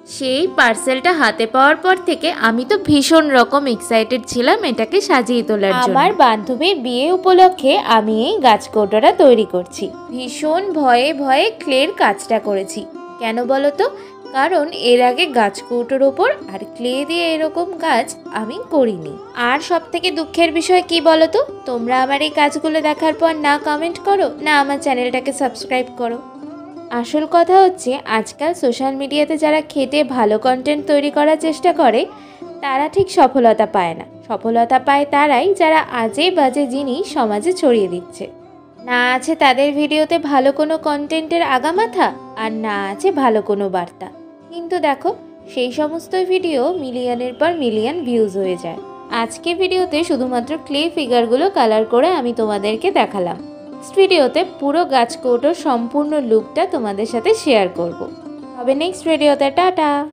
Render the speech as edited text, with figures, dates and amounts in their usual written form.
সেই পার্সেলটা হাতে পাওয়ার পর থেকে আমি তো ভীষণ রকম এক্সাইটেড ছিলাম এটাকে সাজিয়ে তোলার জন্য। আমার বান্ধবীর বিয়ে উপলক্ষে আমি এই গাছ কৌটোটা তৈরি করছি। ভীষণ ভয়ে ভয়ে ক্লের কাজটা করেছি। কেন বলো তো? কারণ এর আগে গাছ কৌটোর ওপর আর ক্লে দিয়ে এরকম কাজ আমি করিনি। আর সব থেকে দুঃখের বিষয় কি বলো তো? তোমরা আমার এই কাজগুলো দেখার পর না কমেন্ট করো, না আমার চ্যানেলটাকে সাবস্ক্রাইব করো। আসল কথা হচ্ছে, আজকাল সোশ্যাল মিডিয়াতে যারা খেটে ভালো কন্টেন্ট তৈরি করার চেষ্টা করে তারা ঠিক সফলতা পায় না। সফলতা পায় তারাই যারা আজে বাজে জিনিস সমাজে ছড়িয়ে দিচ্ছে। না আছে তাদের ভিডিওতে ভালো কোনো কন্টেন্টের আগামাথা, আর না আছে ভালো কোনো বার্তা। কিন্তু দেখো, সেই সমস্ত ভিডিও মিলিয়নের পর মিলিয়ন ভিউজ হয়ে যায়। আজকে ভিডিওতে শুধুমাত্র ক্লে ফিগারগুলো কালার করে আমি তোমাদেরকে দেখালাম। নেক্সট ভিডিওতে পুরো গাছ কৌটোর সম্পূর্ণ লুকটা তোমাদের সাথে শেয়ার করব। তবে নেক্সট ভিডিওতে টাটা।